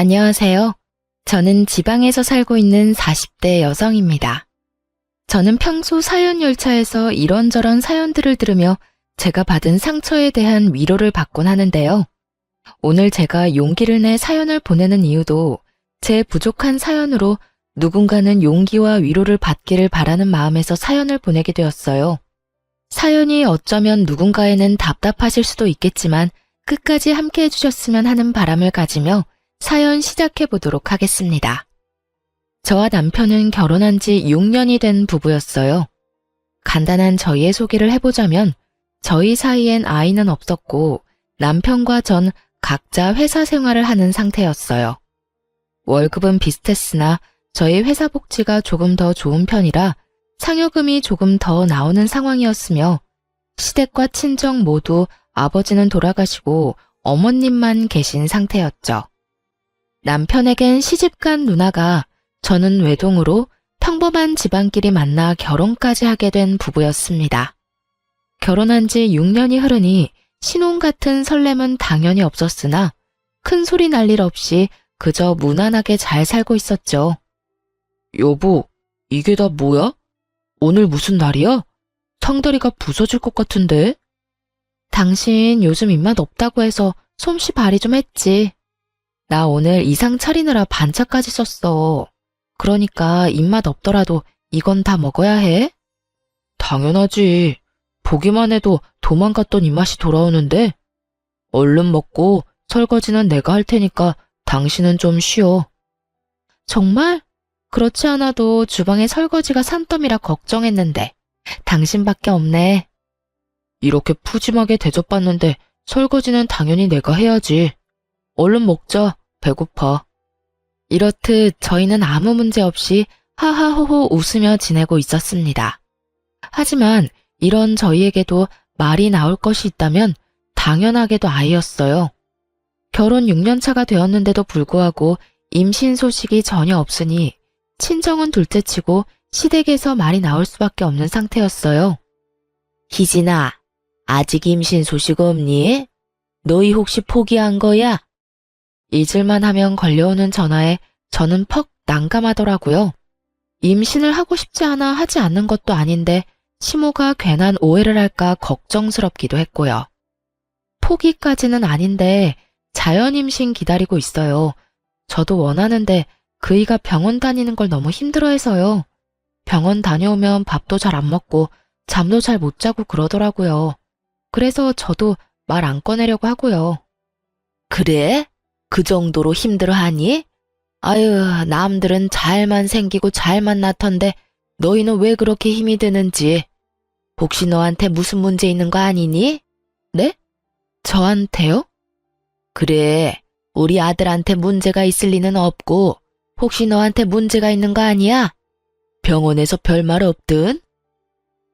안녕하세요. 저는 지방에서 살고 있는 40대 여성입니다. 저는 평소 사연 열차에서 이런저런 사연들을 들으며 제가 받은 상처에 대한 위로를 받곤 하는데요. 오늘 제가 용기를 내 사연을 보내는 이유도 제 부족한 사연으로 누군가는 용기와 위로를 받기를 바라는 마음에서 사연을 보내게 되었어요. 사연이 어쩌면 누군가에는 답답하실 수도 있겠지만 끝까지 함께 해주셨으면 하는 바람을 가지며 사연 시작해 보도록 하겠습니다. 저와 남편은 결혼한 지 6년이 된 부부였어요. 간단한 저희의 소개를 해보자면 저희 사이엔 아이는 없었고 남편과 전 각자 회사 생활을 하는 상태였어요. 월급은 비슷했으나 저희 회사 복지가 조금 더 좋은 편이라 상여금이 조금 더 나오는 상황이었으며 시댁과 친정 모두 아버지는 돌아가시고 어머님만 계신 상태였죠. 남편에겐 시집간 누나가 저는 외동으로 평범한 집안끼리 만나 결혼까지 하게 된 부부였습니다. 결혼한 지 6년이 흐르니 신혼 같은 설렘은 당연히 없었으나 큰 소리 날 일 없이 그저 무난하게 잘 살고 있었죠. 여보, 이게 다 뭐야? 오늘 무슨 날이야? 상다리가 부서질 것 같은데? 당신 요즘 입맛 없다고 해서 솜씨 발휘 좀 했지. 나 오늘 이상 차리느라 반차까지 썼어. 그러니까 입맛 없더라도 이건 다 먹어야 해. 당연하지. 보기만 해도 도망갔던 입맛이 돌아오는데. 얼른 먹고 설거지는 내가 할 테니까 당신은 좀 쉬어. 정말? 그렇지 않아도 주방에 설거지가 산더미라 걱정했는데 당신밖에 없네. 이렇게 푸짐하게 대접받는데 설거지는 당연히 내가 해야지. 얼른 먹자. 배고파. 이렇듯 저희는 아무 문제 없이 하하호호 웃으며 지내고 있었습니다. 하지만 이런 저희에게도 말이 나올 것이 있다면 당연하게도 아이였어요. 결혼 6년 차가 되었는데도 불구하고 임신 소식이 전혀 없으니 친정은 둘째치고 시댁에서 말이 나올 수밖에 없는 상태였어요. 희진아, 아직 임신 소식 없니? 너희 혹시 포기한 거야? 잊을만 하면 걸려오는 전화에 저는 퍽 난감하더라고요. 임신을 하고 싶지 않아 하지 않는 것도 아닌데 시모가 괜한 오해를 할까 걱정스럽기도 했고요. 포기까지는 아닌데 자연 임신 기다리고 있어요. 저도 원하는데 그이가 병원 다니는 걸 너무 힘들어해서요. 병원 다녀오면 밥도 잘 안 먹고 잠도 잘 못 자고 그러더라고요. 그래서 저도 말 안 꺼내려고 하고요. 그래? 그 정도로 힘들어하니? 아유, 남들은 잘만 생기고 잘만 낳던데 너희는 왜 그렇게 힘이 드는지. 혹시 너한테 무슨 문제 있는 거 아니니? 네? 저한테요? 그래, 우리 아들한테 문제가 있을 리는 없고 혹시 너한테 문제가 있는 거 아니야? 병원에서 별말 없든?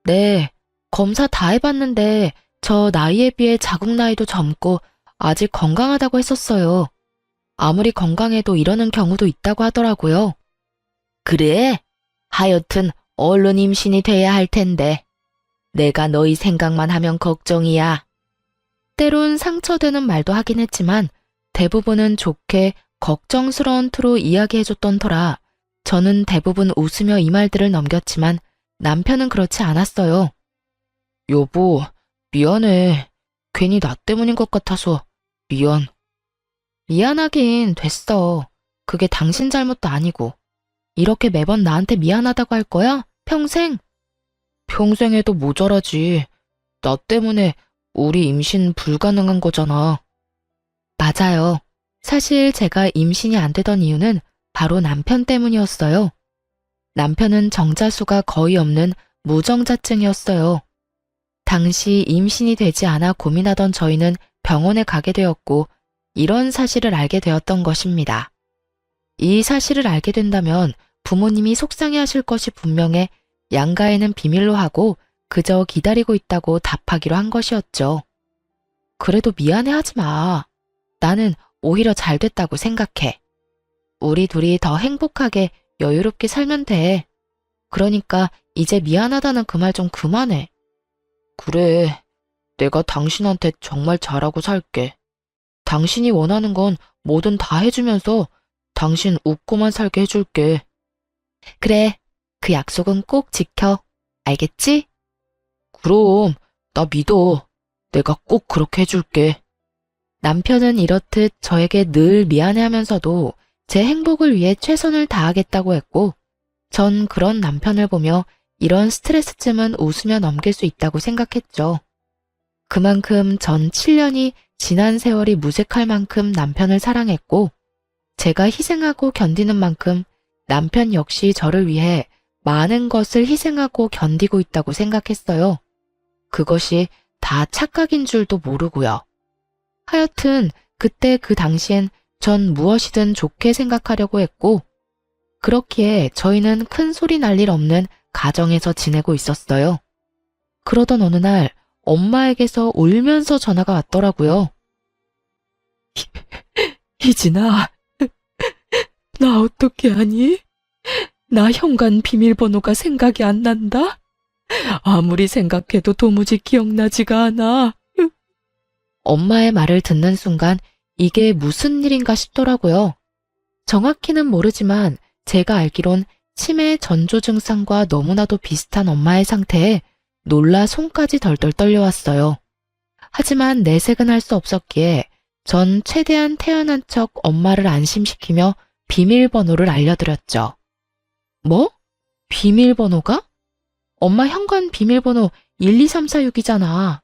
네, 검사 다 해봤는데 저 나이에 비해 자궁 나이도 젊고 아직 건강하다고 했었어요. 아무리 건강해도 이러는 경우도 있다고 하더라고요. 그래? 하여튼 얼른 임신이 돼야 할 텐데. 내가 너희 생각만 하면 걱정이야. 때론 상처되는 말도 하긴 했지만 대부분은 좋게 걱정스러운 투로 이야기해줬던 터라 저는 대부분 웃으며 이 말들을 넘겼지만 남편은 그렇지 않았어요. 여보, 미안해. 괜히 나 때문인 것 같아서 미안. 미안하긴 됐어. 그게 당신 잘못도 아니고. 이렇게 매번 나한테 미안하다고 할 거야? 평생? 평생 해도 모자라지. 나 때문에 우리 임신 불가능한 거잖아. 맞아요. 사실 제가 임신이 안 되던 이유는 바로 남편 때문이었어요. 남편은 정자수가 거의 없는 무정자증이었어요. 당시 임신이 되지 않아 고민하던 저희는 병원에 가게 되었고 이런 사실을 알게 되었던 것입니다. 이 사실을 알게 된다면 부모님이 속상해하실 것이 분명해 양가에는 비밀로 하고 그저 기다리고 있다고 답하기로 한 것이었죠. 그래도 미안해하지 마. 나는 오히려 잘 됐다고 생각해. 우리 둘이 더 행복하게 여유롭게 살면 돼. 그러니까 이제 미안하다는 그 말 좀 그만해. 그래, 내가 당신한테 정말 잘하고 살게. 당신이 원하는 건 뭐든 다 해주면서 당신 웃고만 살게 해줄게. 그래, 그 약속은 꼭 지켜. 알겠지? 그럼, 나 믿어. 내가 꼭 그렇게 해줄게. 남편은 이렇듯 저에게 늘 미안해하면서도 제 행복을 위해 최선을 다하겠다고 했고, 전 그런 남편을 보며 이런 스트레스쯤은 웃으며 넘길 수 있다고 생각했죠. 그만큼 전 7년이 지난 세월이 무색할 만큼 남편을 사랑했고, 제가 희생하고 견디는 만큼 남편 역시 저를 위해 많은 것을 희생하고 견디고 있다고 생각했어요. 그것이 다 착각인 줄도 모르고요. 하여튼 그때 그 당시엔 전 무엇이든 좋게 생각하려고 했고, 그렇기에 저희는 큰 소리 날 일 없는 가정에서 지내고 있었어요. 그러던 어느 날 엄마에게서 울면서 전화가 왔더라고요. 희진아, 나 어떻게 하니? 나 현관 비밀번호가 생각이 안 난다? 아무리 생각해도 도무지 기억나지가 않아. 엄마의 말을 듣는 순간 이게 무슨 일인가 싶더라고요. 정확히는 모르지만 제가 알기론 치매 전조 증상과 너무나도 비슷한 엄마의 상태에 놀라 손까지 덜덜 떨려왔어요. 하지만 내색은 할 수 없었기에 전 최대한 태연한 척 엄마를 안심시키며 비밀번호를 알려드렸죠. 뭐? 비밀번호가? 엄마 현관 비밀번호 12346이잖아.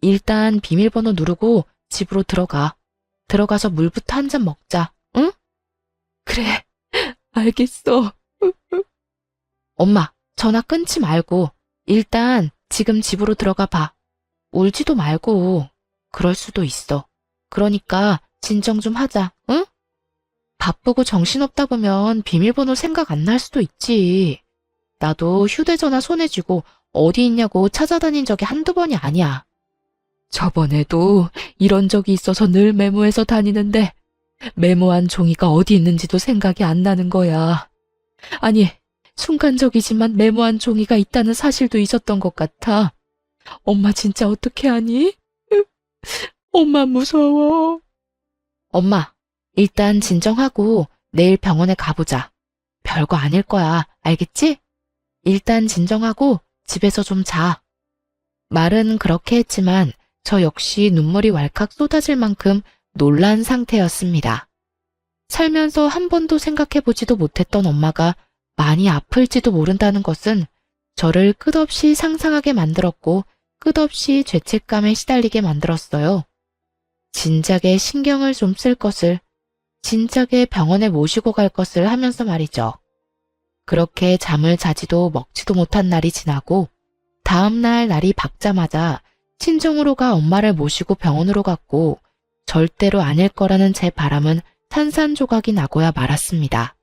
일단 비밀번호 누르고 집으로 들어가. 들어가서 물부터 한 잔 먹자, 응? 그래, 알겠어. 엄마, 전화 끊지 말고 일단 지금 집으로 들어가 봐. 울지도 말고. 그럴 수도 있어. 그러니까 진정 좀 하자, 응? 바쁘고 정신없다 보면 비밀번호 생각 안 날 수도 있지. 나도 휴대전화 손에 쥐고 어디 있냐고 찾아다닌 적이 한두 번이 아니야. 저번에도 이런 적이 있어서 늘 메모해서 다니는데 메모한 종이가 어디 있는지도 생각이 안 나는 거야. 아니, 순간적이지만 메모한 종이가 있다는 사실도 있었던 것 같아. 엄마 진짜 어떻게 하니? 엄마 무서워. 엄마, 일단 진정하고 내일 병원에 가보자. 별거 아닐 거야, 알겠지? 일단 진정하고 집에서 좀 자. 말은 그렇게 했지만 저 역시 눈물이 왈칵 쏟아질 만큼 놀란 상태였습니다. 살면서 한 번도 생각해보지도 못했던 엄마가 많이 아플지도 모른다는 것은 저를 끝없이 상상하게 만들었고 끝없이 죄책감에 시달리게 만들었어요. 진작에 신경을 좀 쓸 것을, 진작에 병원에 모시고 갈 것을 하면서 말이죠. 그렇게 잠을 자지도 먹지도 못한 날이 지나고 다음날 날이 밝자마자 친정으로가 엄마를 모시고 병원으로 갔고 절대로 아닐 거라는 제 바람은 산산조각이 나고야 말았습니다.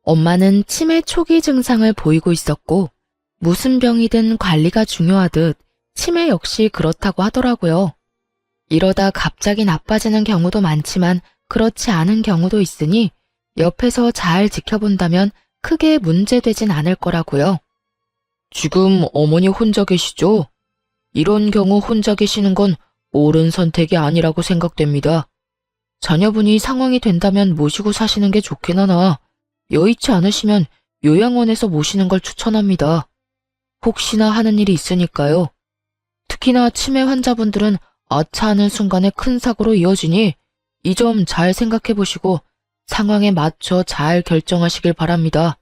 엄마는 치매 초기 증상을 보이고 있었고 무슨 병이든 관리가 중요하듯 치매 역시 그렇다고 하더라고요. 이러다 갑자기 나빠지는 경우도 많지만 그렇지 않은 경우도 있으니 옆에서 잘 지켜본다면 크게 문제되진 않을 거라고요. 지금 어머니 혼자 계시죠? 이런 경우 혼자 계시는 건 옳은 선택이 아니라고 생각됩니다. 자녀분이 상황이 된다면 모시고 사시는 게 좋긴 하나 여의치 않으시면 요양원에서 모시는 걸 추천합니다. 혹시나 하는 일이 있으니까요. 특히나 치매 환자분들은 아차하는 순간에 큰 사고로 이어지니 이 점 잘 생각해 보시고 상황에 맞춰 잘 결정하시길 바랍니다.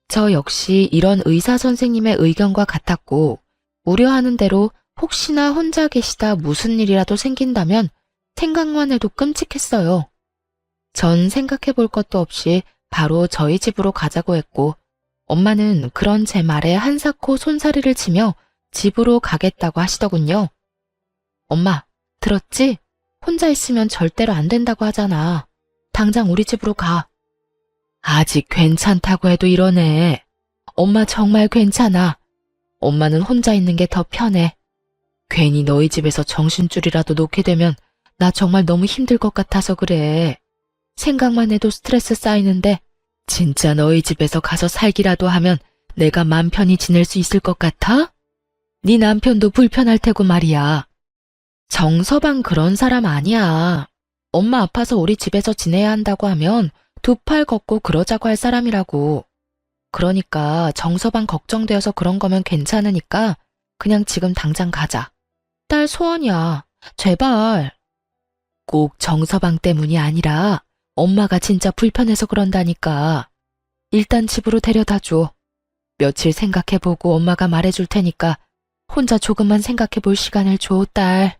저 역시 이런 의사 선생님의 의견과 같았고 우려하는 대로 혹시나 혼자 계시다 무슨 일이라도 생긴다면 생각만 해도 끔찍했어요. 전 생각해 볼 것도 없이 바로 저희 집으로 가자고 했고 엄마는 그런 제 말에 한사코 손사래를 치며 집으로 가겠다고 하시더군요. 엄마, 들었지? 혼자 있으면 절대로 안 된다고 하잖아. 당장 우리 집으로 가. 아직 괜찮다고 해도 이러네. 엄마 정말 괜찮아. 엄마는 혼자 있는 게 더 편해. 괜히 너희 집에서 정신줄이라도 놓게 되면 나 정말 너무 힘들 것 같아서 그래. 생각만 해도 스트레스 쌓이는데 진짜 너희 집에서 가서 살기라도 하면 내가 맘 편히 지낼 수 있을 것 같아? 네 남편도 불편할 테고 말이야. 정서방 그런 사람 아니야. 엄마 아파서 우리 집에서 지내야 한다고 하면 두 팔 걷고 그러자고 할 사람이라고. 그러니까 정서방 걱정되어서 그런 거면 괜찮으니까 그냥 지금 당장 가자. 딸 소원이야. 제발. 꼭 정서방 때문이 아니라 엄마가 진짜 불편해서 그런다니까. 일단 집으로 데려다 줘. 며칠 생각해보고 엄마가 말해줄 테니까 혼자 조금만 생각해볼 시간을 줘, 딸.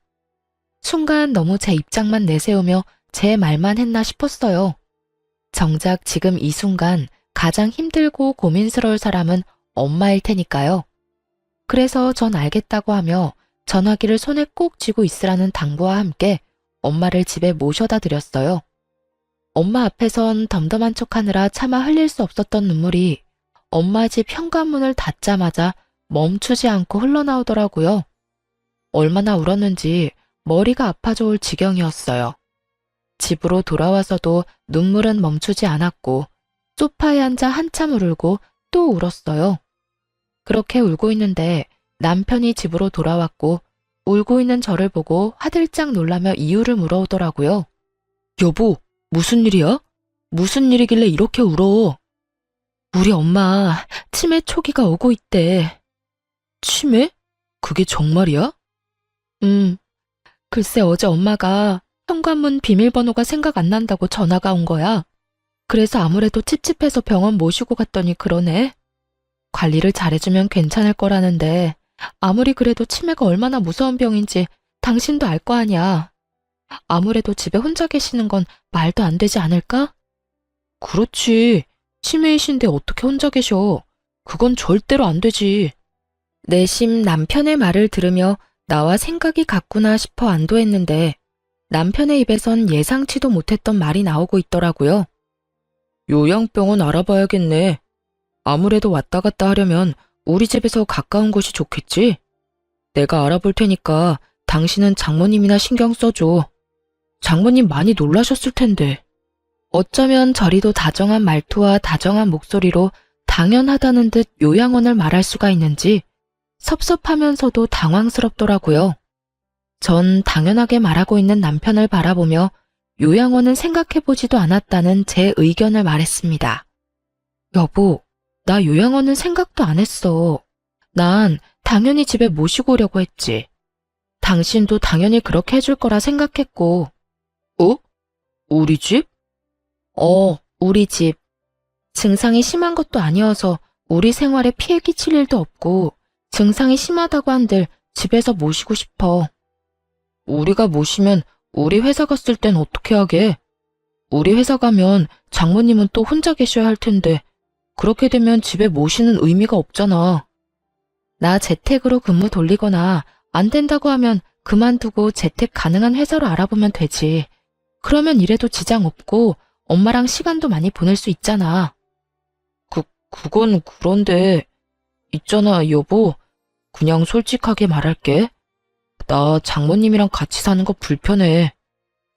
순간 너무 제 입장만 내세우며 제 말만 했나 싶었어요. 정작 지금 이 순간 가장 힘들고 고민스러울 사람은 엄마일 테니까요. 그래서 전 알겠다고 하며 전화기를 손에 꼭 쥐고 있으라는 당부와 함께 엄마를 집에 모셔다 드렸어요. 엄마 앞에선 덤덤한 척하느라 차마 흘릴 수 없었던 눈물이 엄마 집 현관문을 닫자마자 멈추지 않고 흘러나오더라고요. 얼마나 울었는지 머리가 아파져 올 지경이었어요. 집으로 돌아와서도 눈물은 멈추지 않았고 소파에 앉아 한참 울고 또 울었어요. 그렇게 울고 있는데 남편이 집으로 돌아왔고 울고 있는 저를 보고 화들짝 놀라며 이유를 물어오더라고요. 여보, 무슨 일이야? 무슨 일이길래 이렇게 울어? 우리 엄마 치매 초기가 오고 있대. 치매? 그게 정말이야? 글쎄 어제 엄마가 현관문 비밀번호가 생각 안 난다고 전화가 온 거야. 그래서 아무래도 찝찝해서 병원 모시고 갔더니 그러네. 관리를 잘해주면 괜찮을 거라는데 아무리 그래도 치매가 얼마나 무서운 병인지 당신도 알 거 아니야. 아무래도 집에 혼자 계시는 건 말도 안 되지 않을까? 그렇지. 치매이신데 어떻게 혼자 계셔. 그건 절대로 안 되지. 내심 남편의 말을 들으며 나와 생각이 같구나 싶어 안도했는데 남편의 입에선 예상치도 못했던 말이 나오고 있더라고요. 요양병원 알아봐야겠네. 아무래도 왔다 갔다 하려면 우리 집에서 가까운 곳이 좋겠지? 내가 알아볼 테니까 당신은 장모님이나 신경 써줘. 장모님 많이 놀라셨을 텐데. 어쩌면 저리도 다정한 말투와 다정한 목소리로 당연하다는 듯 요양원을 말할 수가 있는지 섭섭하면서도 당황스럽더라고요. 전 당연하게 말하고 있는 남편을 바라보며 요양원은 생각해보지도 않았다는 제 의견을 말했습니다. 여보, 나 요양원은 생각도 안 했어. 난 당연히 집에 모시고 오려고 했지. 당신도 당연히 그렇게 해줄 거라 생각했고. 어? 우리 집? 우리 집. 증상이 심한 것도 아니어서 우리 생활에 피해 끼칠 일도 없고 증상이 심하다고 한들 집에서 모시고 싶어. 우리가 모시면 우리 회사 갔을 땐 어떻게 하게? 우리 회사 가면 장모님은 또 혼자 계셔야 할 텐데 그렇게 되면 집에 모시는 의미가 없잖아. 나 재택으로 근무 돌리거나 안 된다고 하면 그만두고 재택 가능한 회사로 알아보면 되지. 그러면 일해도 지장 없고 엄마랑 시간도 많이 보낼 수 있잖아. 그건 그런데 있잖아 여보. 그냥 솔직하게 말할게. 나 장모님이랑 같이 사는 거 불편해.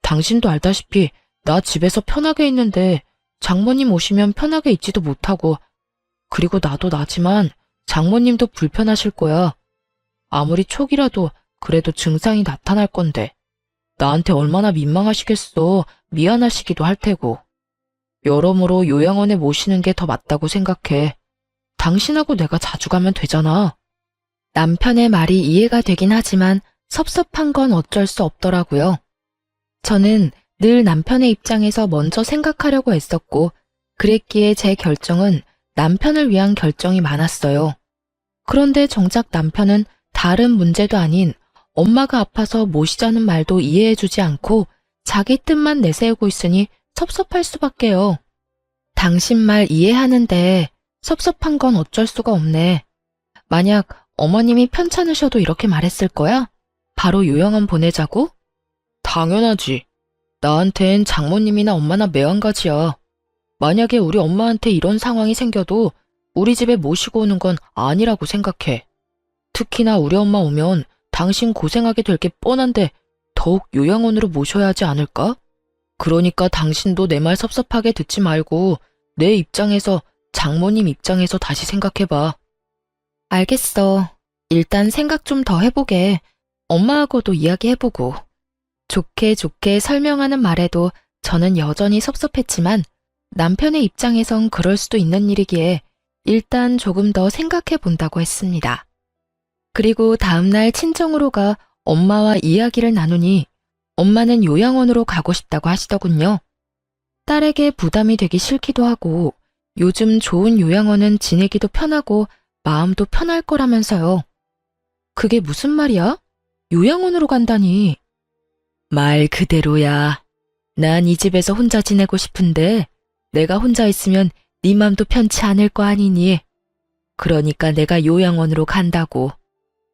당신도 알다시피 나 집에서 편하게 있는데 장모님 오시면 편하게 있지도 못하고 그리고 나도 나지만 장모님도 불편하실 거야. 아무리 초기라도 그래도 증상이 나타날 건데 나한테 얼마나 민망하시겠어. 미안하시기도 할 테고. 여러모로 요양원에 모시는 게 더 맞다고 생각해. 당신하고 내가 자주 가면 되잖아. 남편의 말이 이해가 되긴 하지만 섭섭한 건 어쩔 수 없더라고요. 저는 늘 남편의 입장에서 먼저 생각하려고 했었고 그랬기에 제 결정은 남편을 위한 결정이 많았어요. 그런데 정작 남편은 다른 문제도 아닌 엄마가 아파서 모시자는 말도 이해해주지 않고 자기 뜻만 내세우고 있으니 섭섭할 수밖에요. 당신 말 이해하는데 섭섭한 건 어쩔 수가 없네. 만약 어머님이 편찮으셔도 이렇게 말했을 거야? 바로 요양원 보내자고? 당연하지. 나한텐 장모님이나 엄마나 매한가지야. 만약에 우리 엄마한테 이런 상황이 생겨도 우리 집에 모시고 오는 건 아니라고 생각해. 특히나 우리 엄마 오면 당신 고생하게 될 게 뻔한데 더욱 요양원으로 모셔야 하지 않을까? 그러니까 당신도 내 말 섭섭하게 듣지 말고 내 입장에서 장모님 입장에서 다시 생각해봐. 알겠어. 일단 생각 좀 더 해보게. 엄마하고도 이야기해보고. 좋게 좋게 설명하는 말에도 저는 여전히 섭섭했지만 남편의 입장에선 그럴 수도 있는 일이기에 일단 조금 더 생각해 본다고 했습니다. 그리고 다음날 친정으로 가 엄마와 이야기를 나누니 엄마는 요양원으로 가고 싶다고 하시더군요. 딸에게 부담이 되기 싫기도 하고 요즘 좋은 요양원은 지내기도 편하고 마음도 편할 거라면서요. 그게 무슨 말이야? 요양원으로 간다니. 말 그대로야. 난 이 집에서 혼자 지내고 싶은데 내가 혼자 있으면 네 맘도 편치 않을 거 아니니. 그러니까 내가 요양원으로 간다고.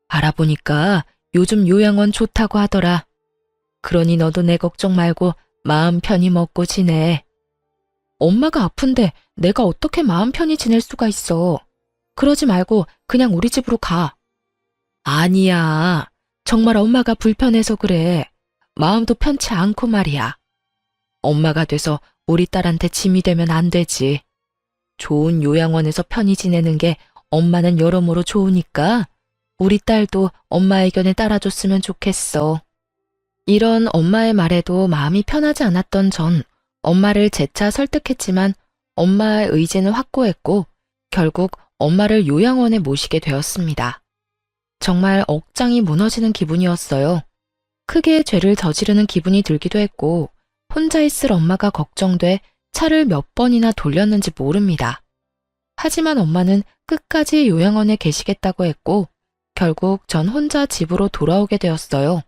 알아보니까 요즘 요양원 좋다고 하더라. 그러니 너도 내 걱정 말고 마음 편히 먹고 지내. 엄마가 아픈데 내가 어떻게 마음 편히 지낼 수가 있어. 그러지 말고 그냥 우리 집으로 가. 아니야. 정말 엄마가 불편해서 그래. 마음도 편치 않고 말이야. 엄마가 돼서 우리 딸한테 짐이 되면 안 되지. 좋은 요양원에서 편히 지내는 게 엄마는 여러모로 좋으니까 우리 딸도 엄마 의견에 따라줬으면 좋겠어. 이런 엄마의 말에도 마음이 편하지 않았던 전 엄마를 재차 설득했지만 엄마의 의지는 확고했고 결국 엄마를 요양원에 모시게 되었습니다. 정말 억장이 무너지는 기분이었어요. 크게 죄를 저지르는 기분이 들기도 했고 혼자 있을 엄마가 걱정돼 차를 몇 번이나 돌렸는지 모릅니다. 하지만 엄마는 끝까지 요양원에 계시겠다고 했고 결국 전 혼자 집으로 돌아오게 되었어요.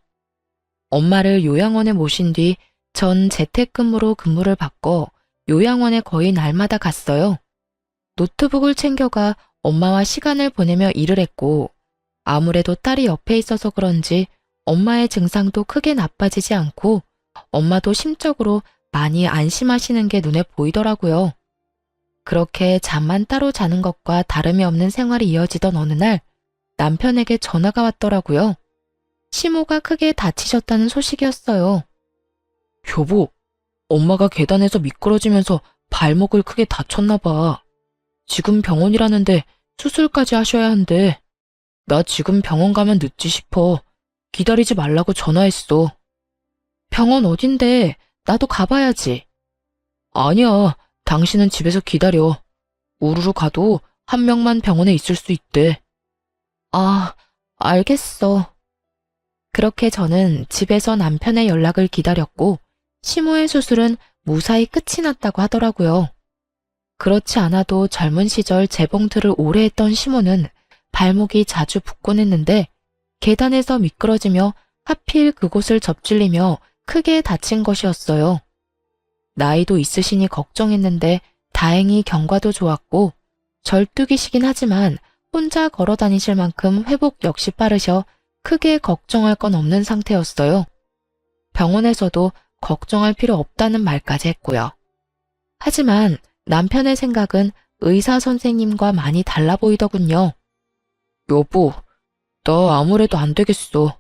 엄마를 요양원에 모신 뒤 전 재택근무로 근무를 바꿔 요양원에 거의 날마다 갔어요. 노트북을 챙겨가 엄마와 시간을 보내며 일을 했고 아무래도 딸이 옆에 있어서 그런지 엄마의 증상도 크게 나빠지지 않고 엄마도 심적으로 많이 안심하시는 게 눈에 보이더라고요. 그렇게 잠만 따로 자는 것과 다름이 없는 생활이 이어지던 어느 날 남편에게 전화가 왔더라고요. 시모가 크게 다치셨다는 소식이었어요. 여보, 엄마가 계단에서 미끄러지면서 발목을 크게 다쳤나 봐. 지금 병원이라는데 수술까지 하셔야 한대. 나 지금 병원 가면 늦지 싶어. 기다리지 말라고 전화했어. 병원 어딘데? 나도 가봐야지. 아니야, 당신은 집에서 기다려. 우르르 가도 한 명만 병원에 있을 수 있대. 아, 알겠어. 그렇게 저는 집에서 남편의 연락을 기다렸고 시모의 수술은 무사히 끝이 났다고 하더라고요. 그렇지 않아도 젊은 시절 재봉틀을 오래 했던 시모는 발목이 자주 붓곤 했는데 계단에서 미끄러지며 하필 그곳을 접질리며 크게 다친 것이었어요. 나이도 있으시니 걱정했는데 다행히 경과도 좋았고 절뚝이시긴 하지만 혼자 걸어 다니실 만큼 회복 역시 빠르셔 크게 걱정할 건 없는 상태였어요. 병원에서도 걱정할 필요 없다는 말까지 했고요. 하지만 남편의 생각은 의사 선생님과 많이 달라 보이더군요. 여보, 나 아무래도 안 되겠어.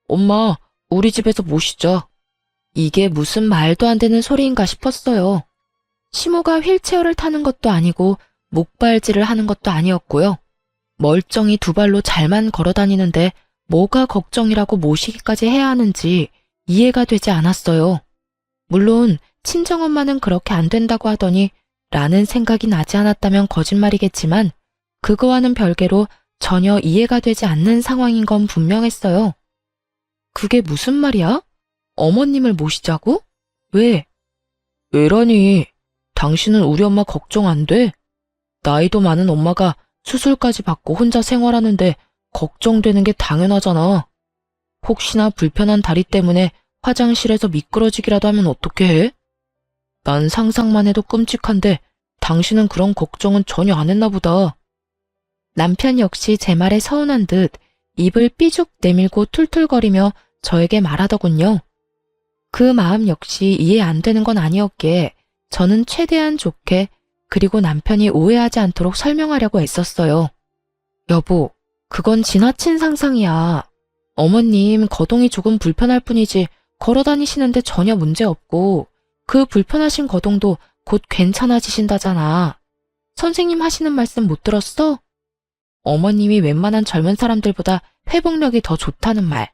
엄마, 우리 집에서 모시자. 이게 무슨 말도 안 되는 소리인가 싶었어요. 시모가 휠체어를 타는 것도 아니고 목발질을 하는 것도 아니었고요. 멀쩡히 두 발로 잘만 걸어 다니는데 뭐가 걱정이라고 모시기까지 해야 하는지 이해가 되지 않았어요. 물론 친정엄마는 그렇게 안 된다고 하더니 라는 생각이 나지 않았다면 거짓말이겠지만 그거와는 별개로 전혀 이해가 되지 않는 상황인 건 분명했어요. 그게 무슨 말이야? 어머님을 모시자고? 왜? 왜라니? 당신은 우리 엄마 걱정 안 돼? 나이도 많은 엄마가 수술까지 받고 혼자 생활하는데 걱정되는 게 당연하잖아. 혹시나 불편한 다리 때문에 화장실에서 미끄러지기라도 하면 어떻게 해? 난 상상만 해도 끔찍한데 당신은 그런 걱정은 전혀 안 했나 보다. 남편 역시 제 말에 서운한 듯 입을 삐죽 내밀고 툴툴거리며 저에게 말하더군요. 그 마음 역시 이해 안 되는 건 아니었기에 저는 최대한 좋게 그리고 남편이 오해하지 않도록 설명하려고 애썼어요. 여보, 그건 지나친 상상이야. 어머님 거동이 조금 불편할 뿐이지 걸어 다니시는데 전혀 문제 없고 그 불편하신 거동도 곧 괜찮아지신다잖아. 선생님 하시는 말씀 못 들었어? 어머님이 웬만한 젊은 사람들보다 회복력이 더 좋다는 말.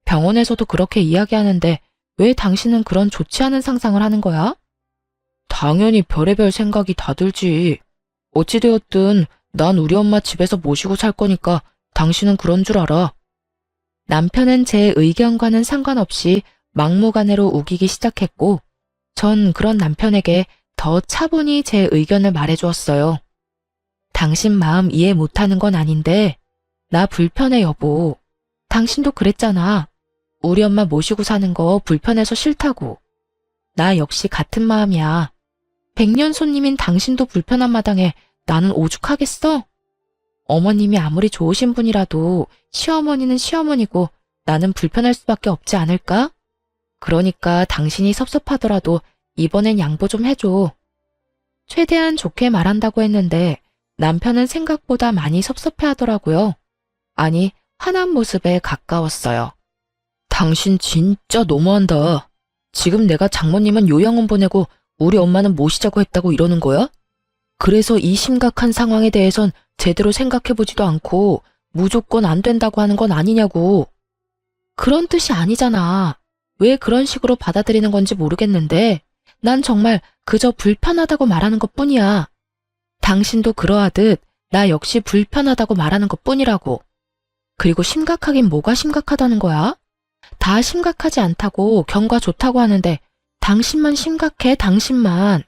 병원에서도 그렇게 이야기하는데 왜 당신은 그런 좋지 않은 상상을 하는 거야? 당연히 별의별 생각이 다 들지. 어찌되었든 난 우리 엄마 집에서 모시고 살 거니까 당신은 그런 줄 알아. 남편은 제 의견과는 상관없이 막무가내로 우기기 시작했고, 전 그런 남편에게 더 차분히 제 의견을 말해주었어요. 당신 마음 이해 못하는 건 아닌데, 나 불편해 여보. 당신도 그랬잖아. 우리 엄마 모시고 사는 거 불편해서 싫다고. 나 역시 같은 마음이야. 백년 손님인 당신도 불편한 마당에 나는 오죽하겠어? 어머님이 아무리 좋으신 분이라도 시어머니는 시어머니고 나는 불편할 수밖에 없지 않을까? 그러니까 당신이 섭섭하더라도 이번엔 양보 좀 해줘. 최대한 좋게 말한다고 했는데 남편은 생각보다 많이 섭섭해하더라고요. 아니, 화난 모습에 가까웠어요. 당신 진짜 너무한다. 지금 내가 장모님은 요양원 보내고 우리 엄마는 모시자고 했다고 이러는 거야? 그래서 이 심각한 상황에 대해선 제대로 생각해보지도 않고 무조건 안 된다고 하는 건 아니냐고. 그런 뜻이 아니잖아. 왜 그런 식으로 받아들이는 건지 모르겠는데 난 정말 그저 불편하다고 말하는 것뿐이야. 당신도 그러하듯 나 역시 불편하다고 말하는 것뿐이라고. 그리고 심각하긴 뭐가 심각하다는 거야? 다 심각하지 않다고 경과 좋다고 하는데 당신만 심각해, 당신만.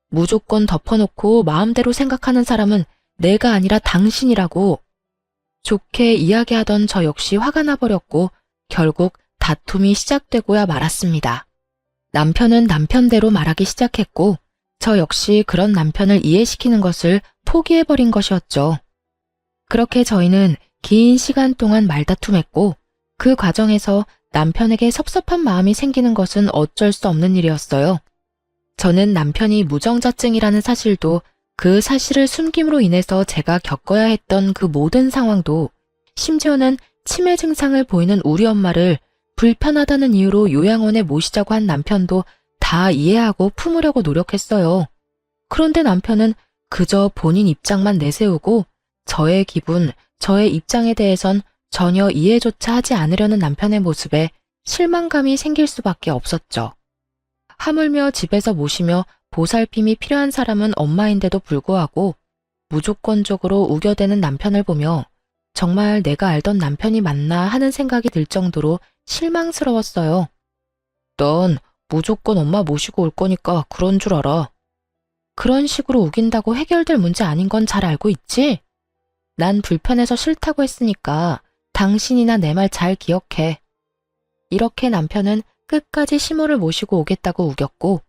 무조건 덮어놓고 마음대로 생각하는 사람은 내가 아니라 당신이라고. 좋게 이야기하던 저 역시 화가 나버렸고 결국 다툼이 시작되고야 말았습니다. 남편은 남편대로 말하기 시작했고 저 역시 그런 남편을 이해시키는 것을 포기해버린 것이었죠. 그렇게 저희는 긴 시간 동안 말다툼했고 그 과정에서 남편에게 섭섭한 마음이 생기는 것은 어쩔 수 없는 일이었어요. 저는 남편이 무정자증이라는 사실도 그 사실을 숨김으로 인해서 제가 겪어야 했던 그 모든 상황도 심지어는 치매 증상을 보이는 우리 엄마를 불편하다는 이유로 요양원에 모시자고 한 남편도 다 이해하고 품으려고 노력했어요. 그런데 남편은 그저 본인 입장만 내세우고 저의 기분, 저의 입장에 대해선 전혀 이해조차 하지 않으려는 남편의 모습에 실망감이 생길 수밖에 없었죠. 하물며 집에서 모시며 보살핌이 필요한 사람은 엄마인데도 불구하고 무조건적으로 우겨대는 남편을 보며 정말 내가 알던 남편이 맞나 하는 생각이 들 정도로 실망스러웠어요. 넌 무조건 엄마 모시고 올 거니까 그런 줄 알아. 그런 식으로 우긴다고 해결될 문제 아닌 건 잘 알고 있지? 난 불편해서 싫다고 했으니까 당신이나 내 말 잘 기억해. 이렇게 남편은 끝까지 시모를 모시고 오겠다고 우겼고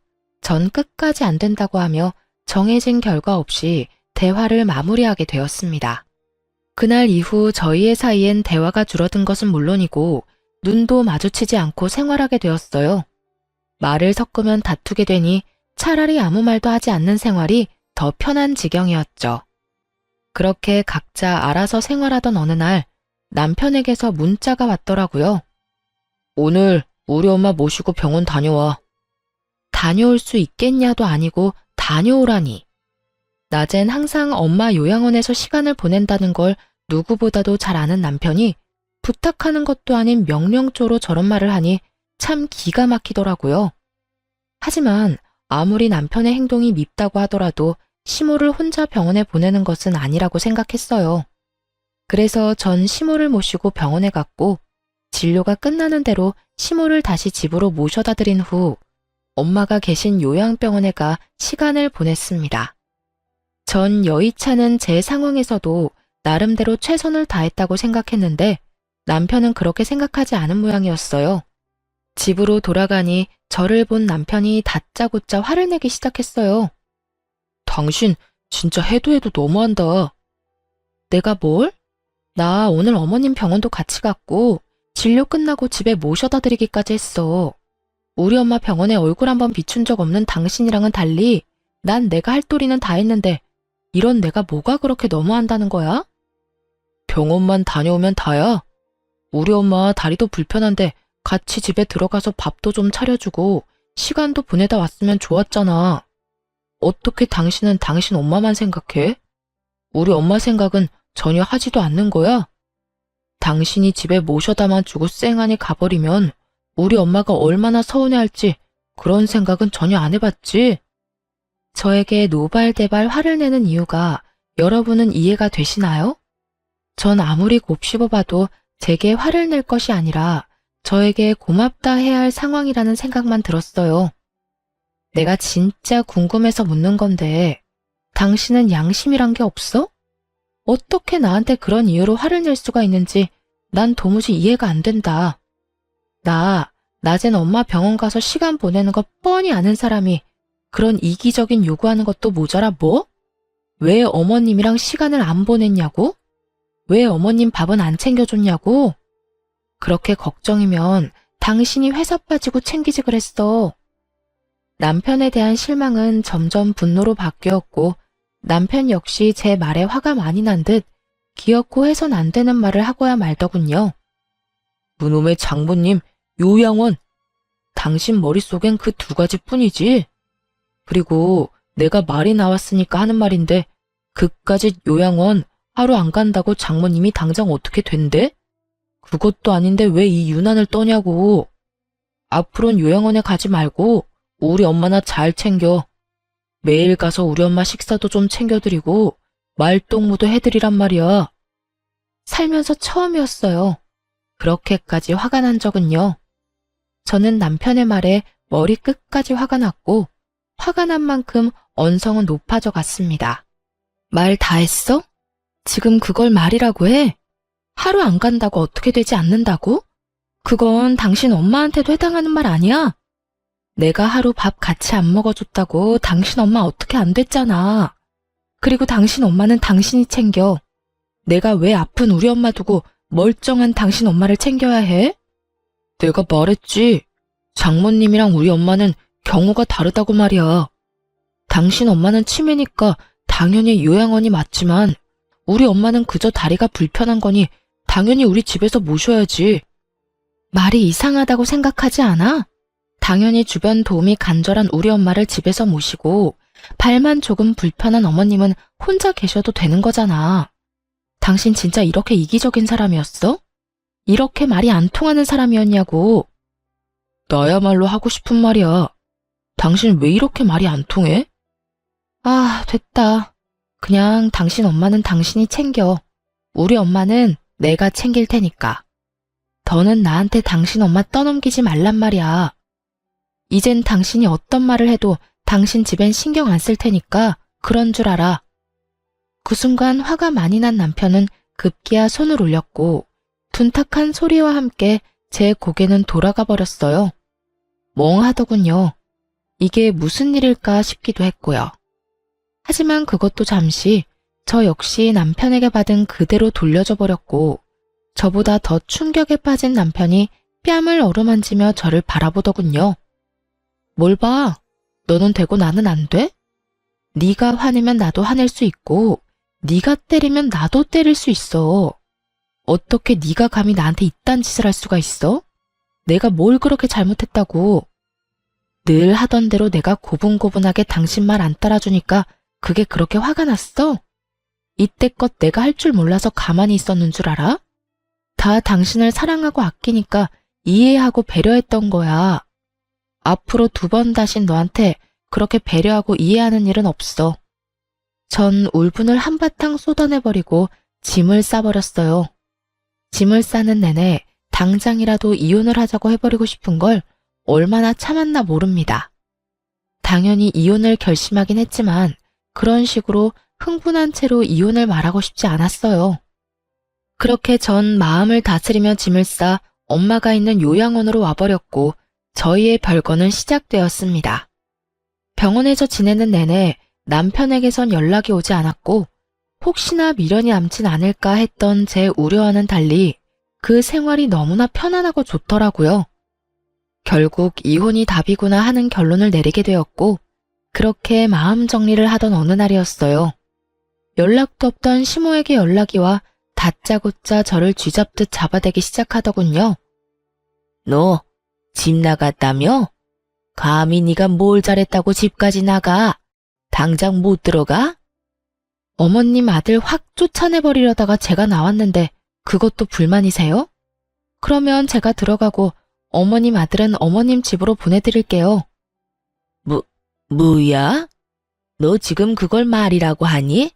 전 끝까지 안 된다고 하며 정해진 결과 없이 대화를 마무리하게 되었습니다. 그날 이후 저희의 사이엔 대화가 줄어든 것은 물론이고 눈도 마주치지 않고 생활하게 되었어요. 말을 섞으면 다투게 되니 차라리 아무 말도 하지 않는 생활이 더 편한 지경이었죠. 그렇게 각자 알아서 생활하던 어느 날 남편에게서 문자가 왔더라고요. 오늘 우리 엄마 모시고 병원 다녀와. 다녀올 수 있겠냐도 아니고 다녀오라니. 낮엔 항상 엄마 요양원에서 시간을 보낸다는 걸 누구보다도 잘 아는 남편이 부탁하는 것도 아닌 명령조로 저런 말을 하니 참 기가 막히더라고요. 하지만 아무리 남편의 행동이 밉다고 하더라도 시모를 혼자 병원에 보내는 것은 아니라고 생각했어요. 그래서 전 시모를 모시고 병원에 갔고 진료가 끝나는 대로 시모를 다시 집으로 모셔다 드린 후 엄마가 계신 요양병원에 가 시간을 보냈습니다. 전 여의치않은 제 상황에서도 나름대로 최선을 다했다고 생각했는데 남편은 그렇게 생각하지 않은 모양이었어요. 집으로 돌아가니 저를 본 남편이 다짜고짜 화를 내기 시작했어요. 당신 진짜 해도 너무한다. 내가 뭘? 나 오늘 어머님 병원도 같이 갔고 진료 끝나고 집에 모셔다 드리기까지 했어. 우리 엄마 병원에 얼굴 한번 비춘 적 없는 당신이랑은 달리 난 내가 할 도리는 다 했는데 이런 내가 뭐가 그렇게 너무한다는 거야? 병원만 다녀오면 다야. 우리 엄마 다리도 불편한데 같이 집에 들어가서 밥도 좀 차려주고 시간도 보내다 왔으면 좋았잖아. 어떻게 당신은 당신 엄마만 생각해? 우리 엄마 생각은 전혀 하지도 않는 거야? 당신이 집에 모셔다만 주고 쌩하니 가버리면 우리 엄마가 얼마나 서운해할지 그런 생각은 전혀 안 해봤지? 저에게 노발대발 화를 내는 이유가 여러분은 이해가 되시나요? 전 아무리 곱씹어봐도 제게 화를 낼 것이 아니라 저에게 고맙다 해야 할 상황이라는 생각만 들었어요. 내가 진짜 궁금해서 묻는 건데 당신은 양심이란 게 없어? 어떻게 나한테 그런 이유로 화를 낼 수가 있는지 난 도무지 이해가 안 된다. 낮엔 엄마 병원 가서 시간 보내는 거 뻔히 아는 사람이 그런 이기적인 요구하는 것도 모자라 뭐? 왜 어머님이랑 시간을 안 보냈냐고? 왜 어머님 밥은 안 챙겨줬냐고? 그렇게 걱정이면 당신이 회사 빠지고 챙기지 그랬어. 남편에 대한 실망은 점점 분노로 바뀌었고 남편 역시 제 말에 화가 많이 난 듯 기어코 해선 안 되는 말을 하고야 말더군요. 그놈의 장모님, 요양원. 당신 머릿속엔 그 두 가지뿐이지. 그리고 내가 말이 나왔으니까 하는 말인데 그까짓 요양원 하루 안 간다고 장모님이 당장 어떻게 된대? 그것도 아닌데 왜 이 유난을 떠냐고. 앞으로는 요양원에 가지 말고 우리 엄마나 잘 챙겨. 매일 가서 우리 엄마 식사도 좀 챙겨드리고 말동무도 해드리란 말이야. 살면서 처음이었어요. 그렇게까지 화가 난 적은요. 저는 남편의 말에 머리 끝까지 화가 났고 화가 난 만큼 언성은 높아져 갔습니다. 말 다 했어? 지금 그걸 말이라고 해? 하루 안 간다고 어떻게 되지 않는다고? 그건 당신 엄마한테도 해당하는 말 아니야? 내가 하루 밥 같이 안 먹어줬다고 당신 엄마 어떻게 안 됐잖아. 그리고 당신 엄마는 당신이 챙겨. 내가 왜 아픈 우리 엄마 두고 멀쩡한 당신 엄마를 챙겨야 해? 내가 말했지. 장모님이랑 우리 엄마는 경우가 다르다고 말이야. 당신 엄마는 치매니까 당연히 요양원이 맞지만 우리 엄마는 그저 다리가 불편한 거니 당연히 우리 집에서 모셔야지. 말이 이상하다고 생각하지 않아? 당연히 주변 도움이 간절한 우리 엄마를 집에서 모시고 발만 조금 불편한 어머님은 혼자 계셔도 되는 거잖아. 당신 진짜 이렇게 이기적인 사람이었어? 이렇게 말이 안 통하는 사람이었냐고. 나야말로 하고 싶은 말이야. 당신 왜 이렇게 말이 안 통해? 아, 됐다. 그냥 당신 엄마는 당신이 챙겨. 우리 엄마는 내가 챙길 테니까. 더는 나한테 당신 엄마 떠넘기지 말란 말이야. 이젠 당신이 어떤 말을 해도 당신 집엔 신경 안 쓸 테니까 그런 줄 알아. 그 순간 화가 많이 난 남편은 급기야 손을 올렸고 둔탁한 소리와 함께 제 고개는 돌아가 버렸어요. 멍하더군요. 이게 무슨 일일까 싶기도 했고요. 하지만 그것도 잠시 저 역시 남편에게 받은 그대로 돌려줘 버렸고 저보다 더 충격에 빠진 남편이 뺨을 어루만지며 저를 바라보더군요. 뭘 봐? 너는 되고 나는 안 돼? 네가 화내면 나도 화낼 수 있고 네가 때리면 나도 때릴 수 있어. 어떻게 네가 감히 나한테 이딴 짓을 할 수가 있어? 내가 뭘 그렇게 잘못했다고. 늘 하던 대로 내가 고분고분하게 당신 말 안 따라주니까 그게 그렇게 화가 났어? 이때껏 내가 할 줄 몰라서 가만히 있었는 줄 알아? 다 당신을 사랑하고 아끼니까 이해하고 배려했던 거야. 앞으로 2번 다신 너한테 그렇게 배려하고 이해하는 일은 없어. 전 울분을 한바탕 쏟아내버리고 짐을 싸버렸어요. 짐을 싸는 내내 당장이라도 이혼을 하자고 해버리고 싶은 걸 얼마나 참았나 모릅니다. 당연히 이혼을 결심하긴 했지만 그런 식으로 흥분한 채로 이혼을 말하고 싶지 않았어요. 그렇게 전 마음을 다스리며 짐을 싸 엄마가 있는 요양원으로 와버렸고 저희의 별거는 시작되었습니다. 병원에서 지내는 내내 남편에게선 연락이 오지 않았고 혹시나 미련이 남진 않을까 했던 제 우려와는 달리 그 생활이 너무나 편안하고 좋더라고요. 결국 이혼이 답이구나 하는 결론을 내리게 되었고 그렇게 마음 정리를 하던 어느 날이었어요. 연락도 없던 시모에게 연락이 와 다짜고짜 저를 쥐잡듯 잡아대기 시작하더군요. 너 집 나갔다며? 감히 네가 뭘 잘했다고 집까지 나가? 당장 못 들어가? 어머님 아들 확 쫓아내버리려다가 제가 나왔는데 그것도 불만이세요? 그러면 제가 들어가고 어머님 아들은 어머님 집으로 보내드릴게요. 뭐야? 너 지금 그걸 말이라고 하니?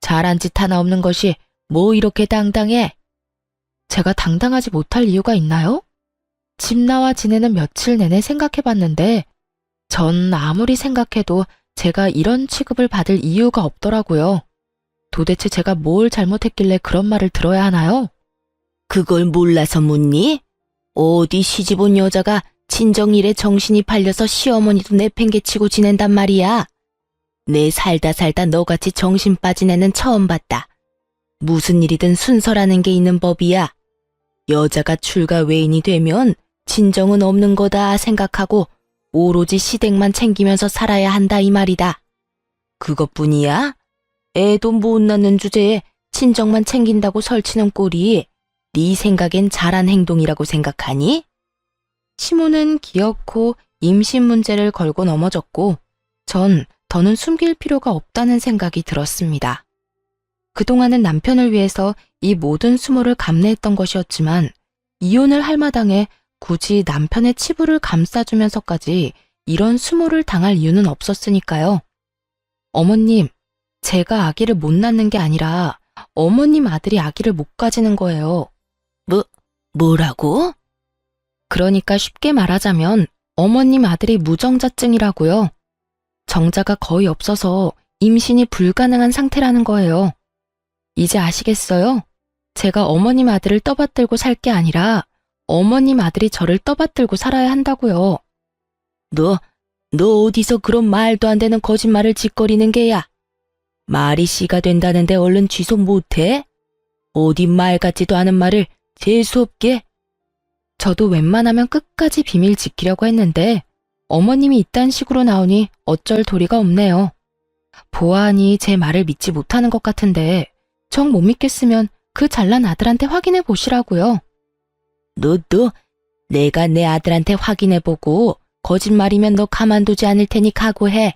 잘한 짓 하나 없는 것이 뭐 이렇게 당당해? 제가 당당하지 못할 이유가 있나요? 집 나와 지내는 며칠 내내 생각해봤는데 전 아무리 생각해도 제가 이런 취급을 받을 이유가 없더라고요. 도대체 제가 뭘 잘못했길래 그런 말을 들어야 하나요? 그걸 몰라서 묻니? 어디 시집 온 여자가 친정일에 정신이 팔려서 시어머니도 내팽개치고 지낸단 말이야. 내 살다 너같이 정신 빠진 애는 처음 봤다. 무슨 일이든 순서라는 게 있는 법이야. 여자가 출가 외인이 되면 친정은 없는 거다 생각하고 오로지 시댁만 챙기면서 살아야 한다 이 말이다. 그것뿐이야? 애도 못 낳는 주제에 친정만 챙긴다고 설치는 꼴이 네 생각엔 잘한 행동이라고 생각하니? 시모는 기어코 임신 문제를 걸고 넘어졌고 전 더는 숨길 필요가 없다는 생각이 들었습니다. 그동안은 남편을 위해서 이 모든 수모를 감내했던 것이었지만 이혼을 할 마당에 굳이 남편의 치부를 감싸주면서까지 이런 수모를 당할 이유는 없었으니까요. 어머님, 제가 아기를 못 낳는 게 아니라 어머님 아들이 아기를 못 가지는 거예요. 뭐라고? 그러니까 쉽게 말하자면 어머님 아들이 무정자증이라고요. 정자가 거의 없어서 임신이 불가능한 상태라는 거예요. 이제 아시겠어요? 제가 어머님 아들을 떠받들고 살 게 아니라 어머님 아들이 저를 떠받들고 살아야 한다고요. 너 어디서 그런 말도 안 되는 거짓말을 짓거리는 게야? 말이 씨가 된다는데 얼른 취소 못해? 어디 말 같지도 않은 말을 재수없게? 저도 웬만하면 끝까지 비밀 지키려고 했는데 어머님이 이딴 식으로 나오니 어쩔 도리가 없네요. 보아하니 제 말을 믿지 못하는 것 같은데 정 못 믿겠으면 그 잘난 아들한테 확인해 보시라고요. 너 내가 내 아들한테 확인해보고 거짓말이면 너 가만두지 않을 테니 각오해.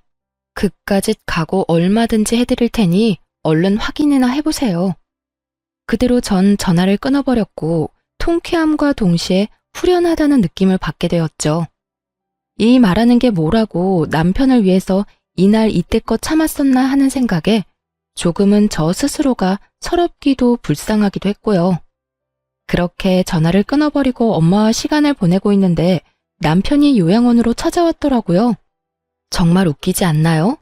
그까짓 각오 얼마든지 해드릴 테니 얼른 확인이나 해보세요. 그대로 전 전화를 끊어버렸고 통쾌함과 동시에 후련하다는 느낌을 받게 되었죠. 이 말하는 게 뭐라고 남편을 위해서 이날 이때껏 참았었나 하는 생각에 조금은 저 스스로가 서럽기도 불쌍하기도 했고요. 그렇게 전화를 끊어버리고 엄마와 시간을 보내고 있는데 남편이 요양원으로 찾아왔더라고요. 정말 웃기지 않나요?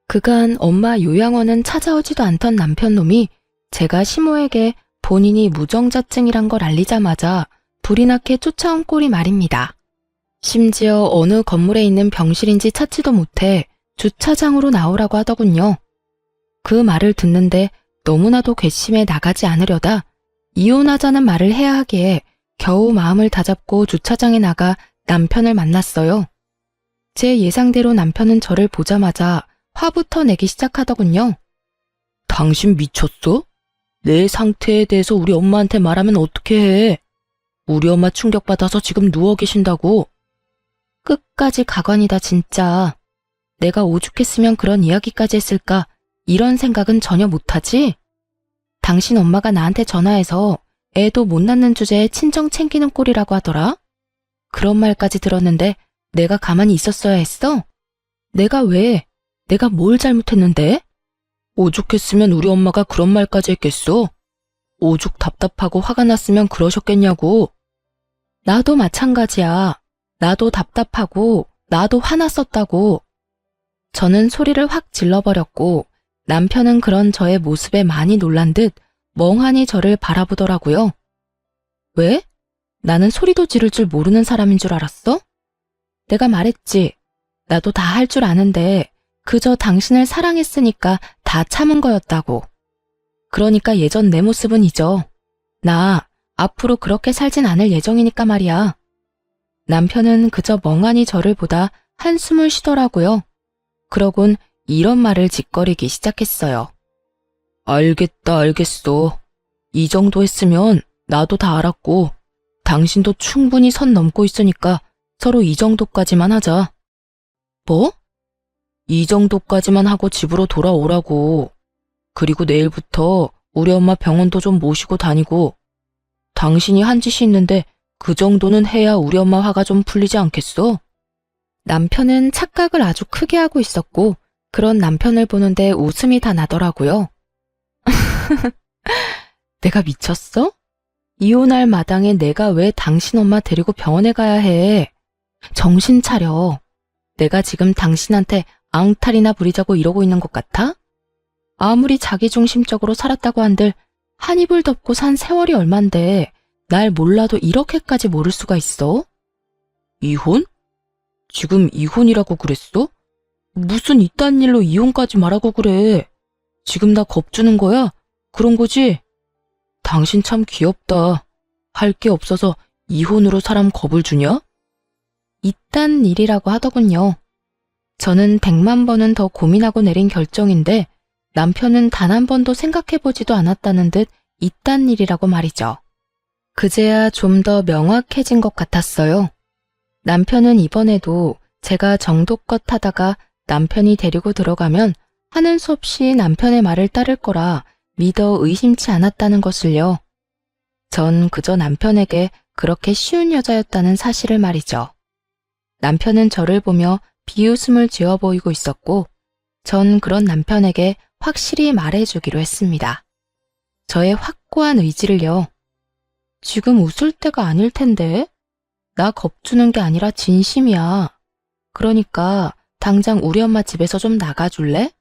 그간 엄마 요양원은 찾아오지도 않던 남편놈이 제가 시모에게 본인이 무정자증이란 걸 알리자마자 불이 나게 쫓아온 꼴이 말입니다. 심지어 어느 건물에 있는 병실인지 찾지도 못해 주차장으로 나오라고 하더군요. 그 말을 듣는데 너무나도 괘씸해 나가지 않으려다 이혼하자는 말을 해야 하기에 겨우 마음을 다잡고 주차장에 나가 남편을 만났어요. 제 예상대로 남편은 저를 보자마자 화부터 내기 시작하더군요. 당신 미쳤어? 내 상태에 대해서 우리 엄마한테 말하면 어떻게 해? 우리 엄마 충격받아서 지금 누워 계신다고. 끝까지 가관이다 진짜. 내가 오죽했으면 그런 이야기까지 했을까 이런 생각은 전혀 못하지? 당신 엄마가 나한테 전화해서 애도 못 낳는 주제에 친정 챙기는 꼴이라고 하더라? 그런 말까지 들었는데 내가 가만히 있었어야 했어? 내가 왜? 내가 뭘 잘못했는데? 오죽했으면 우리 엄마가 그런 말까지 했겠어? 오죽 답답하고 화가 났으면 그러셨겠냐고. 나도 마찬가지야. 나도 답답하고 나도 화났었다고. 저는 소리를 확 질러버렸고 남편은 그런 저의 모습에 많이 놀란 듯 멍하니 저를 바라보더라고요. 왜? 나는 소리도 지를 줄 모르는 사람인 줄 알았어? 내가 말했지. 나도 다 할 줄 아는데 그저 당신을 사랑했으니까 다 참은 거였다고. 그러니까 예전 내 모습은 잊어. 나 앞으로 그렇게 살진 않을 예정이니까 말이야. 남편은 그저 멍하니 저를 보다 한숨을 쉬더라고요. 그러곤 이런 말을 짓거리기 시작했어요. 알겠어. 이 정도 했으면 나도 다 알았고 당신도 충분히 선 넘고 있으니까 서로 이 정도까지만 하자. 뭐? 이 정도까지만 하고 집으로 돌아오라고. 그리고 내일부터 우리 엄마 병원도 좀 모시고 다니고 당신이 한 짓이 있는데 그 정도는 해야 우리 엄마 화가 좀 풀리지 않겠어? 남편은 착각을 아주 크게 하고 있었고 그런 남편을 보는데 웃음이 다 나더라고요. 내가 미쳤어? 이혼할 마당에 내가 왜 당신 엄마 데리고 병원에 가야 해? 정신 차려. 내가 지금 당신한테 앙탈이나 부리자고 이러고 있는 것 같아? 아무리 자기중심적으로 살았다고 한들 한 이불 덮고 산 세월이 얼만데 날 몰라도 이렇게까지 모를 수가 있어? 이혼? 지금 이혼이라고 그랬어? 무슨 이딴 일로 이혼까지 말하고 그래. 지금 나 겁주는 거야? 그런 거지? 당신 참 귀엽다. 할 게 없어서 이혼으로 사람 겁을 주냐? 이딴 일이라고 하더군요. 저는 100만 번은 더 고민하고 내린 결정인데 남편은 단 한 번도 생각해보지도 않았다는 듯 이딴 일이라고 말이죠. 그제야 좀 더 명확해진 것 같았어요. 남편은 이번에도 제가 정도껏 하다가 남편이 데리고 들어가면 하는 수 없이 남편의 말을 따를 거라 믿어 의심치 않았다는 것을요. 전 그저 남편에게 그렇게 쉬운 여자였다는 사실을 말이죠. 남편은 저를 보며 비웃음을 지어 보이고 있었고 전 그런 남편에게 확실히 말해주기로 했습니다. 저의 확고한 의지를요. 지금 웃을 때가 아닐 텐데? 나 겁주는 게 아니라 진심이야. 그러니까 당장 우리 엄마 집에서 좀 나가줄래?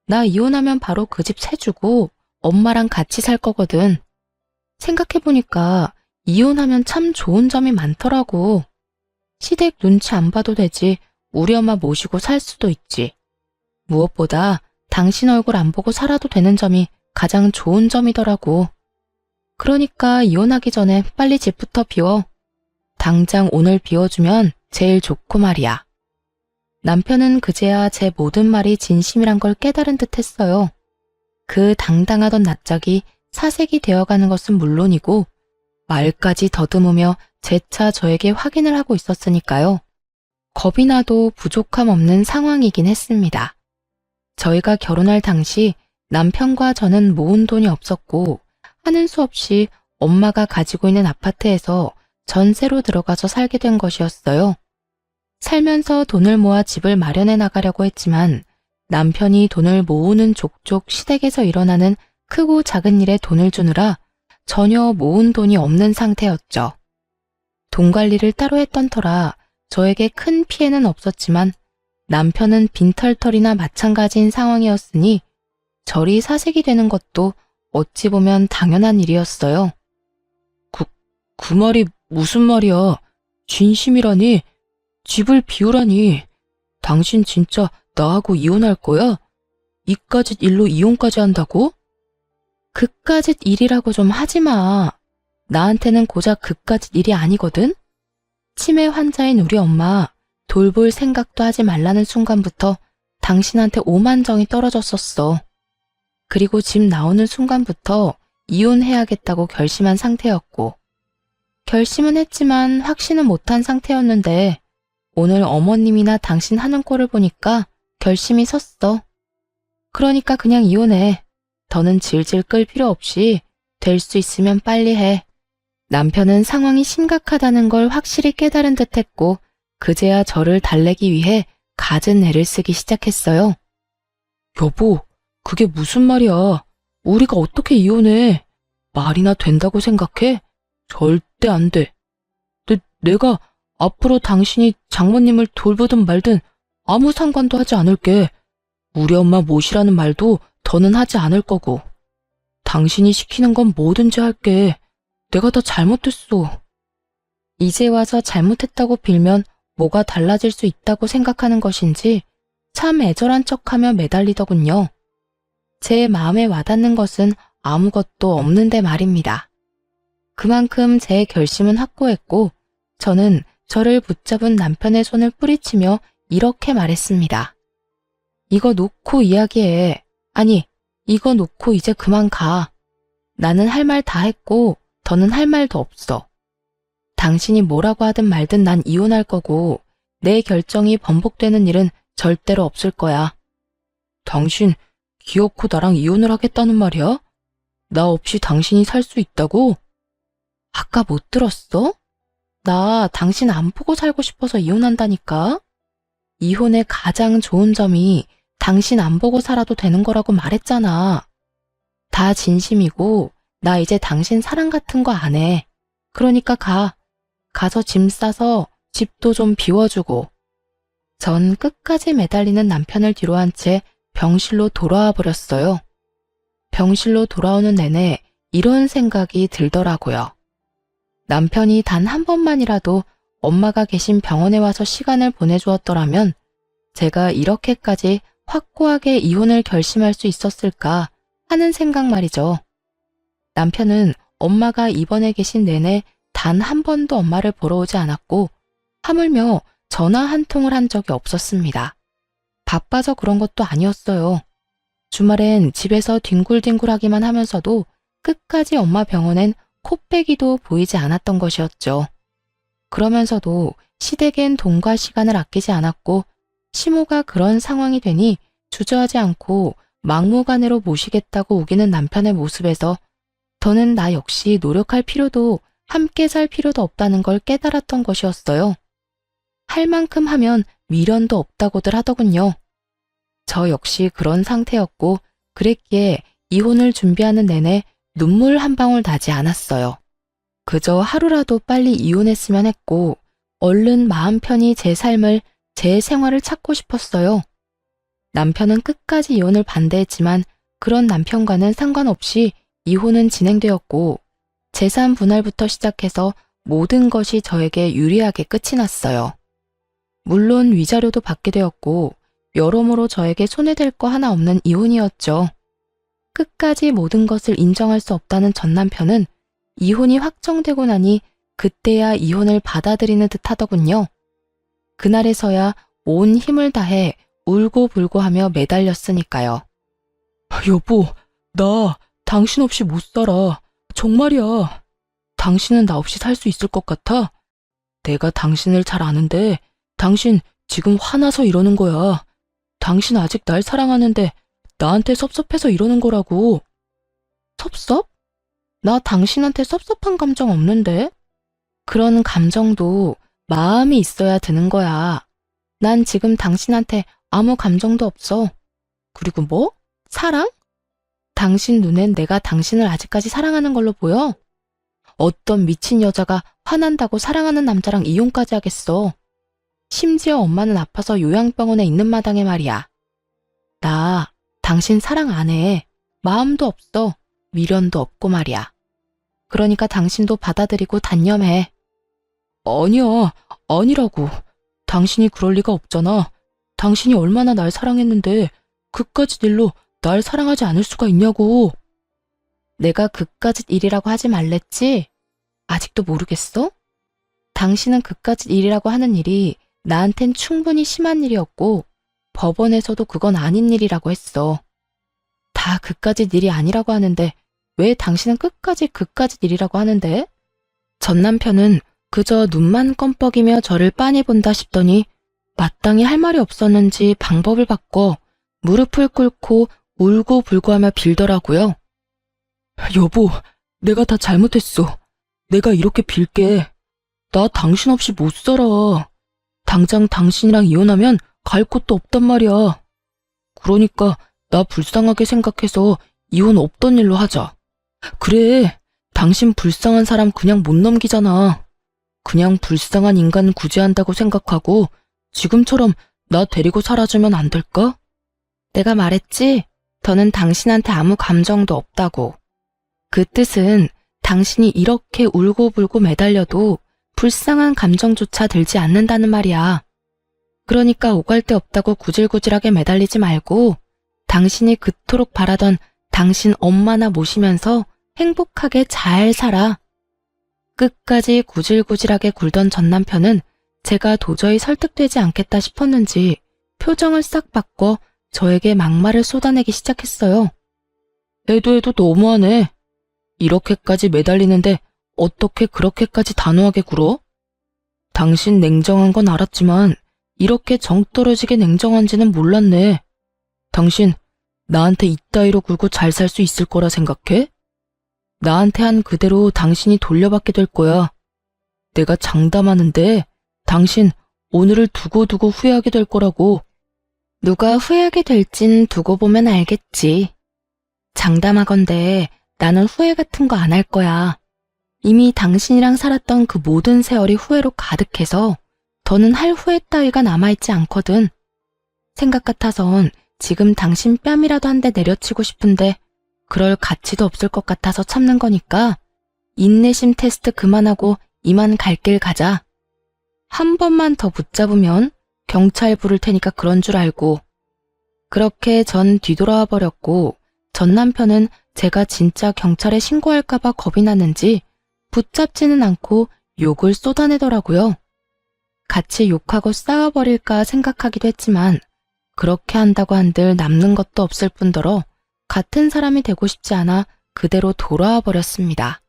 나 이혼하면 바로 그 집 세주고 엄마랑 같이 살 거거든. 생각해보니까 이혼하면 참 좋은 점이 많더라고. 시댁 눈치 안 봐도 되지. 우리 엄마 모시고 살 수도 있지. 무엇보다 당신 얼굴 안 보고 살아도 되는 점이 가장 좋은 점이더라고. 그러니까 이혼하기 전에 빨리 집부터 비워. 당장 오늘 비워주면 제일 좋고 말이야. 남편은 그제야 제 모든 말이 진심이란 걸 깨달은 듯 했어요. 그 당당하던 낯짝이 사색이 되어가는 것은 물론이고 말까지 더듬으며 재차 저에게 확인을 하고 있었으니까요. 겁이 나도 부족함 없는 상황이긴 했습니다. 저희가 결혼할 당시 남편과 저는 모은 돈이 없었고 하는 수 없이 엄마가 가지고 있는 아파트에서 전세로 들어가서 살게 된 것이었어요. 살면서 돈을 모아 집을 마련해 나가려고 했지만 남편이 돈을 모으는 족족 시댁에서 일어나는 크고 작은 일에 돈을 주느라 전혀 모은 돈이 없는 상태였죠. 돈 관리를 따로 했던 터라 저에게 큰 피해는 없었지만 남편은 빈털털이나 마찬가지인 상황이었으니 저리 사색이 되는 것도 어찌 보면 당연한 일이었어요. 그 말이 무슨 말이야? 진심이라니? 집을 비우라니? 당신 진짜 나하고 이혼할 거야? 이까짓 일로 이혼까지 한다고? 그까짓 일이라고 좀 하지 마. 나한테는 고작 그까짓 일이 아니거든? 치매 환자인 우리 엄마 돌볼 생각도 하지 말라는 순간부터 당신한테 오만정이 떨어졌었어. 그리고 집 나오는 순간부터 이혼해야겠다고 결심한 상태였고 결심은 했지만 확신은 못한 상태였는데 오늘 어머님이나 당신 하는 꼴을 보니까 결심이 섰어. 그러니까 그냥 이혼해. 더는 질질 끌 필요 없이 될 수 있으면 빨리 해. 남편은 상황이 심각하다는 걸 확실히 깨달은 듯했고 그제야 저를 달래기 위해 갖은 애를 쓰기 시작했어요. 여보, 그게 무슨 말이야? 우리가 어떻게 이혼해? 말이나 된다고 생각해? 절대 안 돼. 내가 앞으로 당신이 장모님을 돌보든 말든 아무 상관도 하지 않을게. 우리 엄마 모시라는 말도 더는 하지 않을 거고. 당신이 시키는 건 뭐든지 할게. 내가 다 잘못했어. 이제 와서 잘못했다고 빌면 뭐가 달라질 수 있다고 생각하는 것인지 참 애절한 척하며 매달리더군요. 제 마음에 와닿는 것은 아무것도 없는데 말입니다. 그만큼 제 결심은 확고했고 저는 저를 붙잡은 남편의 손을 뿌리치며 이렇게 말했습니다. 이거 놓고 이야기해. 아니, 이거 놓고 이제 그만 가. 나는 할 말 다 했고 더는 할 말도 없어. 당신이 뭐라고 하든 말든 난 이혼할 거고 내 결정이 번복되는 일은 절대로 없을 거야. 당신 기어코 나랑 이혼을 하겠다는 말이야? 나 없이 당신이 살 수 있다고? 아까 못 들었어? 나 당신 안 보고 살고 싶어서 이혼한다니까? 이혼의 가장 좋은 점이 당신 안 보고 살아도 되는 거라고 말했잖아. 다 진심이고 나 이제 당신 사랑 같은 거 안 해. 그러니까 가. 가서 짐 싸서 집도 좀 비워주고. 전 끝까지 매달리는 남편을 뒤로 한 채 병실로 돌아와 버렸어요. 병실로 돌아오는 내내 이런 생각이 들더라고요. 남편이 단 한 번만이라도 엄마가 계신 병원에 와서 시간을 보내주었더라면 제가 이렇게까지 확고하게 이혼을 결심할 수 있었을까 하는 생각 말이죠. 남편은 엄마가 입원해 계신 내내 단 한 번도 엄마를 보러 오지 않았고 하물며 전화 한 통을 한 적이 없었습니다. 바빠서 그런 것도 아니었어요. 주말엔 집에서 뒹굴뒹굴하기만 하면서도 끝까지 엄마 병원엔 코빼기도 보이지 않았던 것이었죠. 그러면서도 시댁엔 돈과 시간을 아끼지 않았고 시모가 그런 상황이 되니 주저하지 않고 막무가내로 모시겠다고 우기는 남편의 모습에서 저는 나 역시 노력할 필요도 함께 살 필요도 없다는 걸 깨달았던 것이었어요. 할 만큼 하면 미련도 없다고들 하더군요. 저 역시 그런 상태였고 그랬기에 이혼을 준비하는 내내 눈물 한 방울 나지 않았어요. 그저 하루라도 빨리 이혼했으면 했고 얼른 마음 편히 제 삶을, 제 생활을 찾고 싶었어요. 남편은 끝까지 이혼을 반대했지만 그런 남편과는 상관없이 이혼은 진행되었고 재산 분할부터 시작해서 모든 것이 저에게 유리하게 끝이 났어요. 물론 위자료도 받게 되었고 여러모로 저에게 손해될 거 하나 없는 이혼이었죠. 끝까지 모든 것을 인정할 수 없다는 전 남편은 이혼이 확정되고 나니 그때야 이혼을 받아들이는 듯 하더군요. 그날에서야 온 힘을 다해 울고불고 하며 매달렸으니까요. 여보, 나 당신 없이 못 살아. 정말이야. 당신은 나 없이 살 수 있을 것 같아? 내가 당신을 잘 아는데 당신 지금 화나서 이러는 거야. 당신 아직 날 사랑하는데 나한테 섭섭해서 이러는 거라고. 섭섭? 나 당신한테 섭섭한 감정 없는데? 그런 감정도 마음이 있어야 드는 거야. 난 지금 당신한테 아무 감정도 없어. 그리고 뭐? 사랑? 당신 눈엔 내가 당신을 아직까지 사랑하는 걸로 보여? 어떤 미친 여자가 화난다고 사랑하는 남자랑 이혼까지 하겠어. 심지어 엄마는 아파서 요양병원에 있는 마당에 말이야. 나 당신 사랑 안 해. 마음도 없어. 미련도 없고 말이야. 그러니까 당신도 받아들이고 단념해. 아니야, 아니라고. 당신이 그럴 리가 없잖아. 당신이 얼마나 날 사랑했는데 그까짓 일로 날 사랑하지 않을 수가 있냐고. 내가 그까짓 일이라고 하지 말랬지? 아직도 모르겠어? 당신은 그까짓 일이라고 하는 일이 나한텐 충분히 심한 일이었고 법원에서도 그건 아닌 일이라고 했어. 다 그까짓 일이 아니라고 하는데 왜 당신은 끝까지 그까짓 일이라고 하는데? 전 남편은 그저 눈만 껌뻑이며 저를 빤히 본다 싶더니 마땅히 할 말이 없었는지 방법을 바꿔 무릎을 꿇고 울고불고 하며 빌더라고요. 여보, 내가 다 잘못했어. 내가 이렇게 빌게. 나 당신 없이 못 살아. 당장 당신이랑 이혼하면 갈 곳도 없단 말이야. 그러니까 나 불쌍하게 생각해서 이혼 없던 일로 하자. 그래, 당신 불쌍한 사람 그냥 못 넘기잖아. 그냥 불쌍한 인간 구제한다고 생각하고 지금처럼 나 데리고 살아주면 안 될까? 내가 말했지? 저는 당신한테 아무 감정도 없다고. 그 뜻은 당신이 이렇게 울고불고 매달려도 불쌍한 감정조차 들지 않는다는 말이야. 그러니까 오갈 데 없다고 구질구질하게 매달리지 말고 당신이 그토록 바라던 당신 엄마나 모시면서 행복하게 잘 살아. 끝까지 구질구질하게 굴던 전 남편은 제가 도저히 설득되지 않겠다 싶었는지 표정을 싹 바꿔 저에게 막말을 쏟아내기 시작했어요. 해도 너무하네. 이렇게까지 매달리는데 어떻게 그렇게까지 단호하게 굴어? 당신 냉정한 건 알았지만 이렇게 정 떨어지게 냉정한지는 몰랐네. 당신 나한테 이따위로 굴고 잘 살 수 있을 거라 생각해? 나한테 한 그대로 당신이 돌려받게 될 거야. 내가 장담하는데 당신 오늘을 두고두고 후회하게 될 거라고. 누가 후회하게 될진 두고 보면 알겠지. 장담하건대 나는 후회 같은 거 안 할 거야. 이미 당신이랑 살았던 그 모든 세월이 후회로 가득해서 더는 할 후회 따위가 남아있지 않거든. 생각 같아선 지금 당신 뺨이라도 한 대 내려치고 싶은데 그럴 가치도 없을 것 같아서 참는 거니까 인내심 테스트 그만하고 이만 갈 길 가자. 한 번만 더 붙잡으면 경찰 부를 테니까 그런 줄 알고. 그렇게 전 뒤돌아와 버렸고 전 남편은 제가 진짜 경찰에 신고할까봐 겁이 났는지 붙잡지는 않고 욕을 쏟아내더라고요. 같이 욕하고 싸워버릴까 생각하기도 했지만 그렇게 한다고 한들 남는 것도 없을 뿐더러 같은 사람이 되고 싶지 않아 그대로 돌아와 버렸습니다.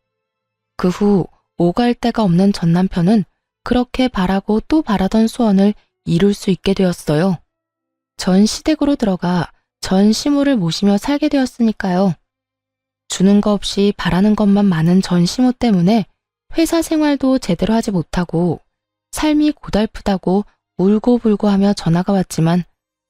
그 후 오갈 데가 없는 전 남편은 그렇게 바라고 또 바라던 소원을 이룰 수 있게 되었어요. 전 시댁으로 들어가 전 시모를 모시며 살게 되었으니까요. 주는 거 없이 바라는 것만 많은 전 시모 때문에 회사 생활도 제대로 하지 못하고 삶이 고달프다고 울고불고 하며 전화가 왔지만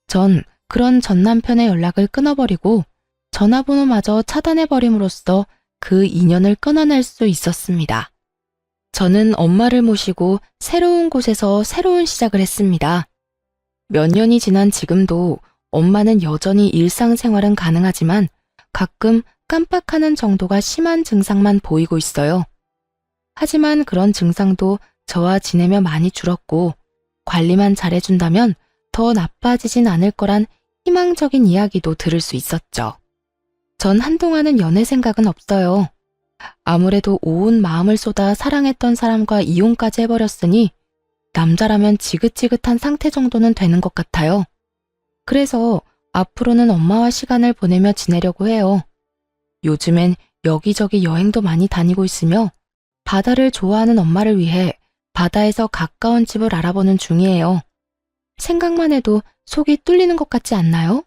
전 그런 전 남편의 연락을 끊어버리고 전화번호마저 차단해버림으로써 그 인연을 끊어낼 수 있었습니다. 저는 엄마를 모시고 새로운 곳에서 새로운 시작을 했습니다. 몇 년이 지난 지금도 엄마는 여전히 일상생활은 가능하지만 가끔 깜빡하는 정도가 심한 증상만 보이고 있어요. 하지만 그런 증상도 저와 지내며 많이 줄었고 관리만 잘해준다면 더 나빠지진 않을 거란 희망적인 이야기도 들을 수 있었죠. 전 한동안은 연애 생각은 없어요. 아무래도 온 마음을 쏟아 사랑했던 사람과 이혼까지 해버렸으니 남자라면 지긋지긋한 상태 정도는 되는 것 같아요. 그래서 앞으로는 엄마와 시간을 보내며 지내려고 해요. 요즘엔 여기저기 여행도 많이 다니고 있으며 바다를 좋아하는 엄마를 위해 바다에서 가까운 집을 알아보는 중이에요. 생각만 해도 속이 뚫리는 것 같지 않나요?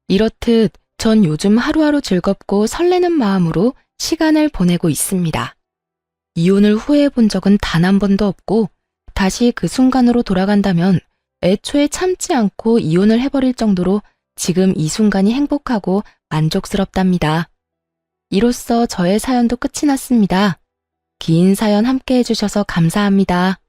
이렇듯 전 요즘 하루하루 즐겁고 설레는 마음으로 시간을 보내고 있습니다. 이혼을 후회해 본 적은 단 한 번도 없고 다시 그 순간으로 돌아간다면 애초에 참지 않고 이혼을 해버릴 정도로 지금 이 순간이 행복하고 만족스럽답니다. 이로써 저의 사연도 끝이 났습니다. 긴 사연 함께 해주셔서 감사합니다.